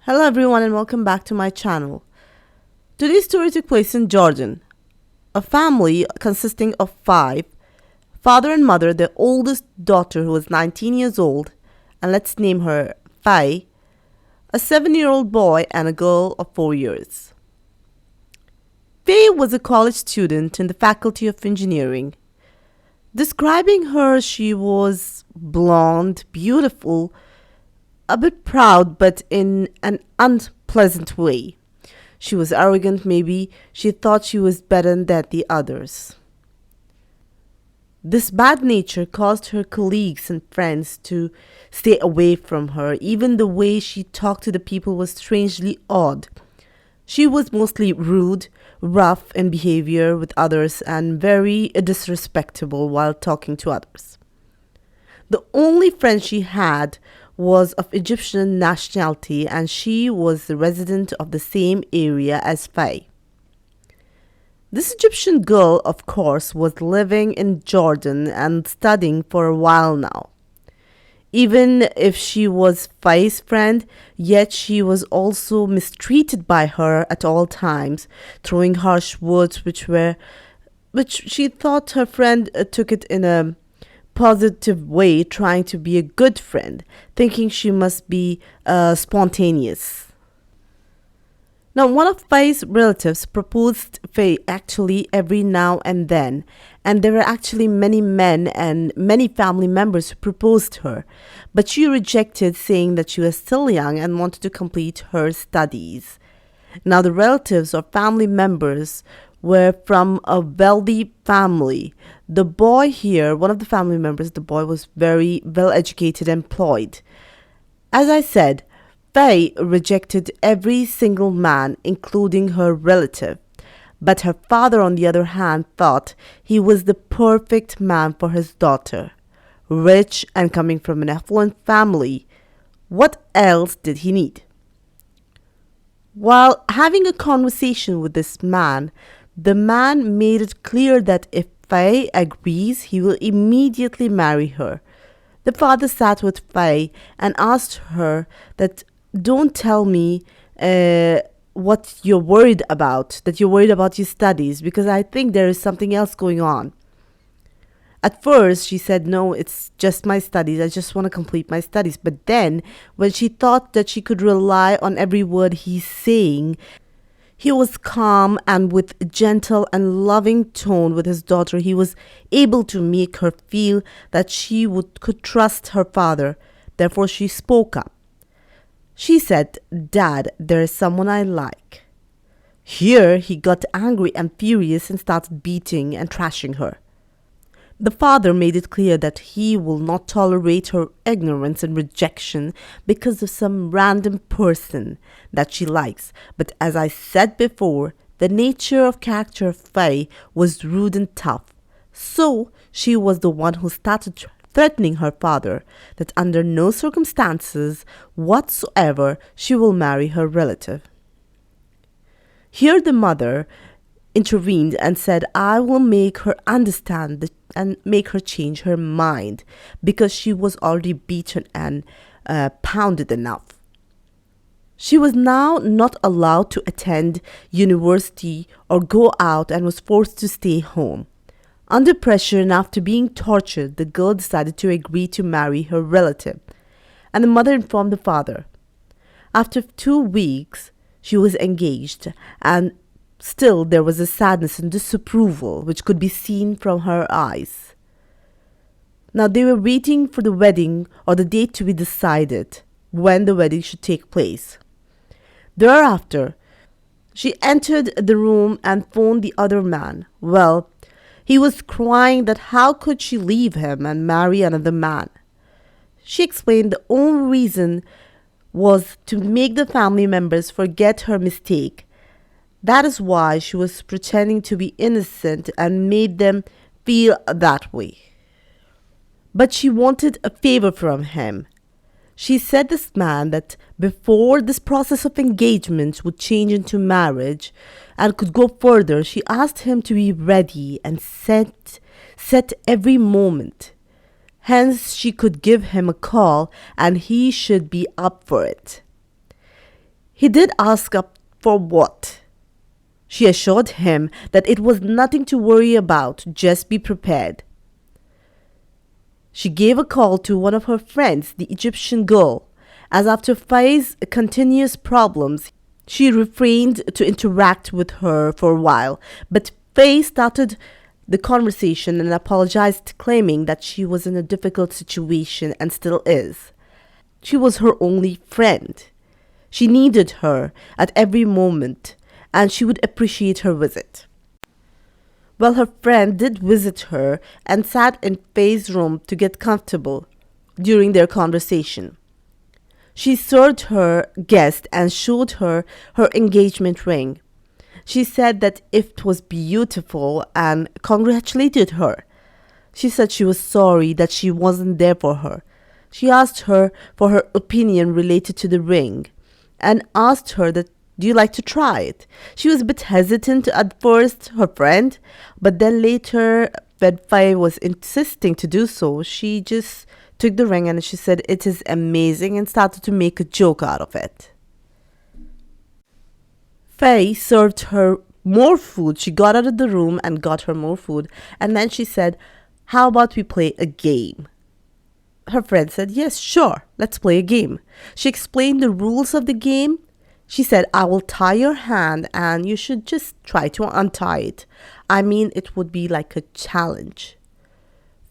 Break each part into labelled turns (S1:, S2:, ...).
S1: Hello everyone and welcome back to my channel. Today's story took place in Jordan. A family consisting of 5, father and mother, their oldest daughter who was 19 years old, and let's name her Fay, a 7-year-old boy and a girl of 4 years. Fay was a college student in the Faculty of Engineering. Describing her, she was blonde, beautiful, a bit proud, but in an unpleasant way. She was arrogant, maybe. She thought she was better than the others. This bad nature caused her colleagues and friends to stay away from her. Even the way she talked to the people was strangely odd. She was mostly rude, rough in behavior with others, and very disrespectful while talking to others. The only friend she had was of Egyptian nationality, and she was the resident of the same area as Fay. This Egyptian girl, of course, was living in Jordan and studying for a while now. Even if she was Fay's friend, yet she was also mistreated by her at all times, throwing harsh words which she thought her friend took it in a positive way, trying to be a good friend, thinking she must be spontaneous. Now, one of Fay's relatives proposed Fay actually every now and then, and there were actually many men and many family members who proposed her, but she rejected, saying that she was still young and wanted to complete her studies. Now, the relatives or family members were from a wealthy family. The boy here, one of the family members, the boy was very well educated and employed. As I said, Fay rejected every single man, including her relative. But her father, on the other hand, thought he was the perfect man for his daughter. Rich and coming from an affluent family, what else did he need? While having a conversation with this man, the man made it clear that if Fay agrees, he will immediately marry her. The father sat with Fay and asked her that, don't tell me what you're worried about, that you're worried about your studies, because I think there is something else going on. At first, she said, no, it's just my studies. I just want to complete my studies. But then, when she thought that she could rely on every word he's saying, he was calm, and with a gentle and loving tone with his daughter, he was able to make her feel that she could trust her father. Therefore, she spoke up. She said, Dad, there is someone I like. Here, he got angry and furious and started beating and trashing her. The father made it clear that he will not tolerate her ignorance and rejection because of some random person that she likes. But as I said before, the nature of character of Fay was rude and tough. So she was the one who started threatening her father that under no circumstances whatsoever she will marry her relative. Here the mother intervened and said, I will make her understand and make her change her mind, because she was already beaten and pounded enough. She was now not allowed to attend university or go out and was forced to stay home. Under pressure and after being tortured, the girl decided to agree to marry her relative, and the mother informed the father. After 2 weeks, she was engaged, and still there was a sadness and disapproval which could be seen from her eyes. Now they were waiting for the wedding or the date to be decided when the wedding should take place. Thereafter, she entered the room and phoned the other man. Well, he was crying that how could she leave him and marry another man. She explained the only reason was to make the family members forget her mistake. That is why she was pretending to be innocent and made them feel that way. But she wanted a favor from him. She said this man that before this process of engagement would change into marriage and could go further, she asked him to be ready and set every moment. Hence, she could give him a call and he should be up for it. He did ask up for what? She assured him that it was nothing to worry about, just be prepared. She gave a call to one of her friends, the Egyptian girl, as after Faye's continuous problems, she refrained to interact with her for a while, but Faye started the conversation and apologized, claiming that she was in a difficult situation and still is. She was her only friend. She needed her at every moment, and she would appreciate her visit. Well, her friend did visit her and sat in Faye's room to get comfortable during their conversation. She served her guest and showed her her engagement ring. She said that it was beautiful and congratulated her. She said she was sorry that she wasn't there for her. She asked her for her opinion related to the ring and asked her that, do you like to try it? She was a bit hesitant at first, her friend, but then later, when Faye was insisting to do so, she just took the ring and she said it is amazing and started to make a joke out of it. Faye served her more food. She got out of the room and got her more food, and then she said, how about we play a game? Her friend said, yes, sure, let's play a game. She explained the rules of the game. She said, I will tie your hand and you should just try to untie it. I mean, it would be like a challenge.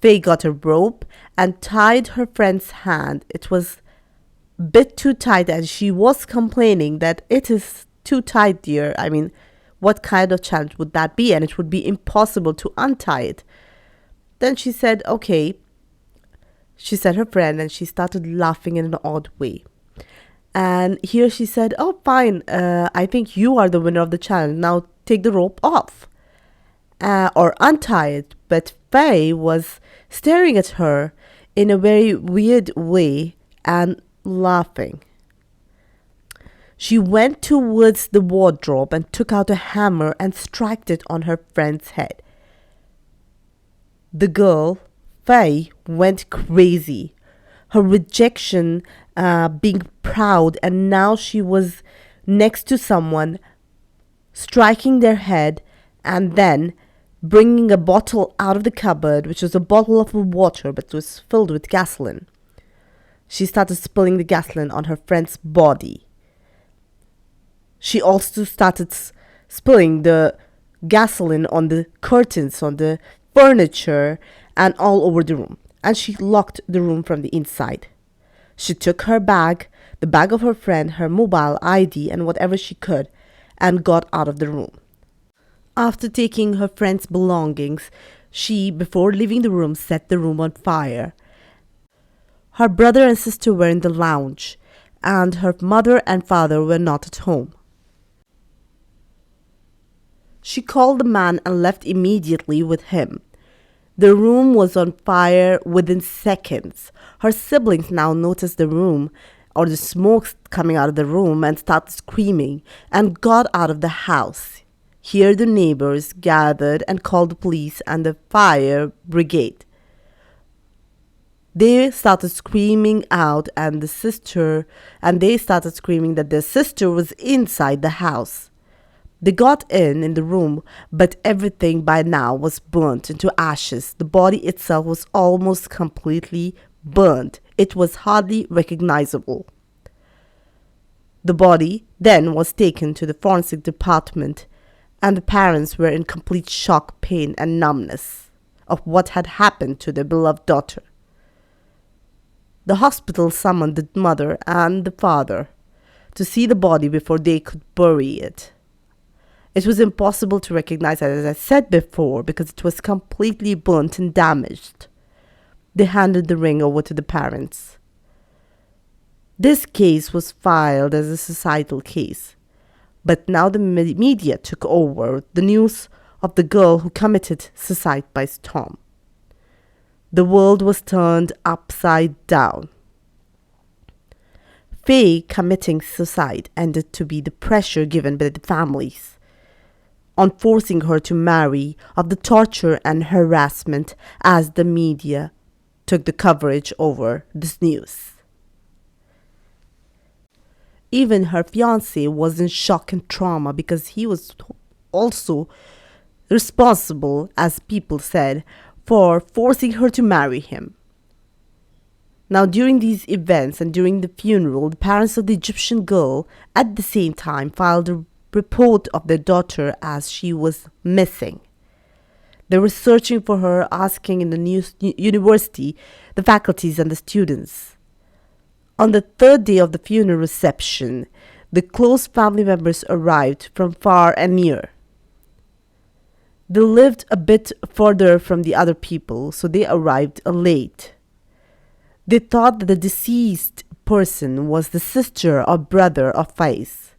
S1: Faye got a rope and tied her friend's hand. It was a bit too tight and she was complaining that it is too tight, dear. I mean, what kind of challenge would that be? And it would be impossible to untie it. Then she said, okay. She said her friend and she started laughing in an odd way. And here she said, oh, fine, I think you are the winner of the challenge. Now take the rope off or untie it. But Faye was staring at her in a very weird way and laughing. She went towards the wardrobe and took out a hammer and struck it on her friend's head. The girl, Faye, went crazy. Her rejection, being proud, and now she was next to someone, striking their head and then bringing a bottle out of the cupboard, which was a bottle of water but was filled with gasoline. She started spilling the gasoline on her friend's body. She also started spilling the gasoline on the curtains, on the furniture, and all over the room. And she locked the room from the inside. She took her bag, the bag of her friend, her mobile ID, and whatever she could, and got out of the room. After taking her friend's belongings, she, before leaving the room, set the room on fire. Her brother and sister were in the lounge, and her mother and father were not at home. She called the man and left immediately with him. The room was on fire within seconds. Her siblings now noticed the room, or the smoke coming out of the room, and started screaming and got out of the house. Here the neighbors gathered and called the police and the fire brigade. They started screaming out and they started screaming that their sister was inside the house. They got in the room, but everything by now was burnt into ashes. The body itself was almost completely burnt. It was hardly recognizable. The body then was taken to the forensic department, and the parents were in complete shock, pain, and numbness of what had happened to their beloved daughter. The hospital summoned the mother and the father to see the body before they could bury it. It was impossible to recognize it, as I said before, because it was completely burnt and damaged. They handed the ring over to the parents. This case was filed as a societal case, but now the media took over the news of the girl who committed suicide by storm. The world was turned upside down. Faye committing suicide ended to be the pressure given by the families on forcing her to marry, of the torture and harassment as the media took the coverage over this news. Even her fiancé was in shock and trauma because he was also responsible, as people said, for forcing her to marry him. Now, during these events and during the funeral, the parents of the Egyptian girl at the same time filed a report of their daughter as she was missing. They were searching for her, asking in the university, the faculties and the students. On the third day of the funeral reception, the close family members arrived from far and near. They lived a bit further from the other people, so they arrived late. They thought that the deceased person was the sister or brother of Faiz.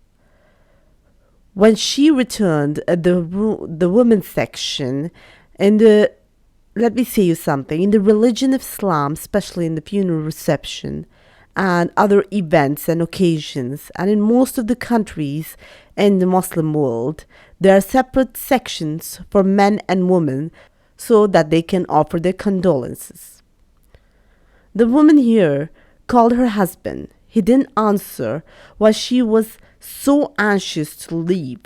S1: When she returned, the women's section, let me say you something, in the religion of Islam, especially in the funeral reception and other events and occasions, and in most of the countries in the Muslim world, there are separate sections for men and women so that they can offer their condolences. The woman here called her husband. He didn't answer while she was so anxious to leave.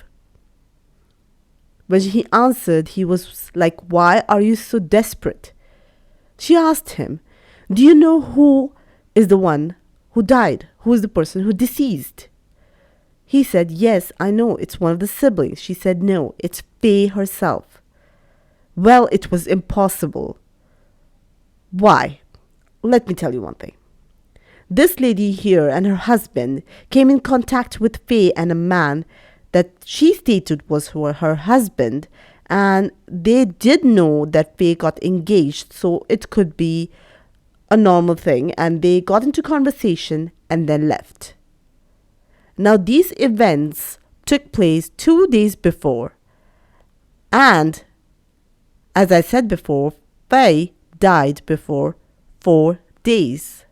S1: When he answered, he was like, "Why are you so desperate?" She asked him, "Do you know who is the one who died? Who is the person who deceased?" He said, "Yes, I know. It's one of the siblings." She said, "No, it's Faye herself." Well, it was impossible. Why? Let me tell you one thing. This lady here and her husband came in contact with Faye and a man that she stated was her husband, and they did know that Faye got engaged, so it could be a normal thing, and they got into conversation and then left. Now, these events took place 2 days before, and as I said before, Faye died before 4 days.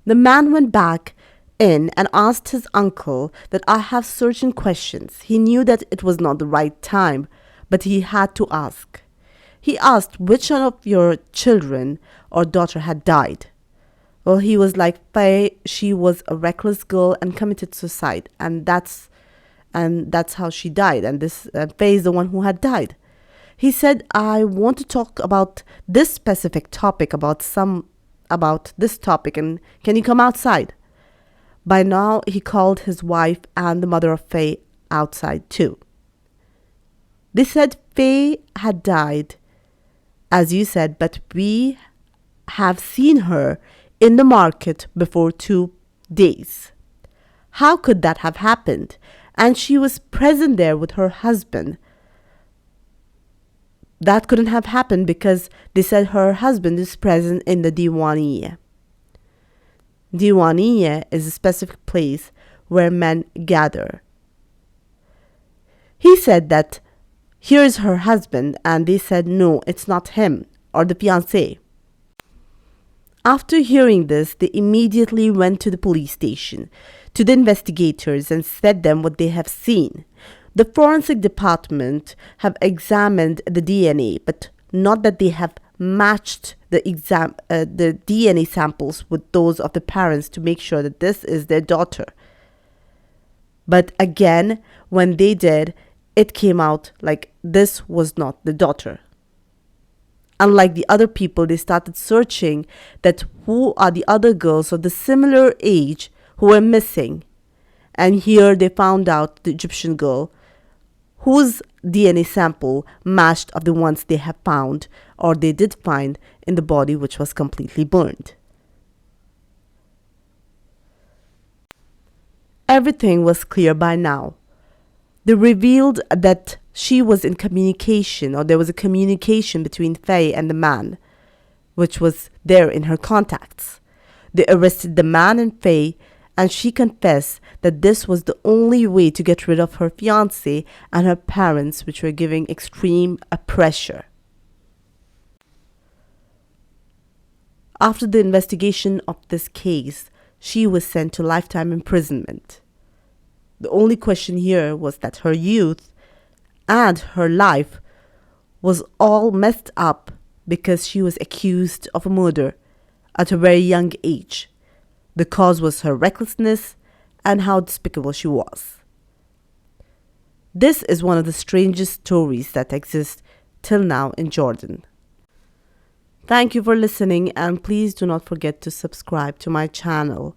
S1: The man went back in and asked his uncle that I have certain questions. He knew that it was not the right time, but he had to ask. He asked which one of your children or daughter had died. Well, he was like, Faye, she was a reckless girl and committed suicide, and that's how she died, and this Faye is the one who had died. He said, I want to talk about this specific topic, about this topic, and can you come outside? By now, he called his wife and the mother of Faye outside too. They said Faye had died, as you said, but we have seen her in the market before 2 days. How could that have happened? And she was present there with her husband. That couldn't have happened because they said her husband is present in the Diwaniyah. Diwaniyah is a specific place where men gather. He said that here's her husband, and they said no, it's not him or the fiancé. After hearing this, they immediately went to the police station, to the investigators, and said them what they have seen. The forensic department have examined the DNA, but not that they have matched the DNA samples with those of the parents to make sure that this is their daughter. But again, when they did, it came out like this was not the daughter. Unlike the other people, they started searching that who are the other girls of the similar age who were missing. And here they found out the Egyptian girl whose DNA sample matched of the ones they have found or they did find in the body, which was completely burned. Everything was clear by now. They revealed that she was in communication, or there was a communication between Faye and the man, which was there in her contacts. They arrested the man and Faye, and she confessed that this was the only way to get rid of her fiancé and her parents, which were giving extreme pressure. After the investigation of this case, she was sent to lifetime imprisonment. The only question here was that her youth and her life was all messed up because she was accused of a murder at a very young age. The cause was her recklessness and how despicable she was. This is one of the strangest stories that exist till now in Jordan. Thank you for listening, and please do not forget to subscribe to my channel.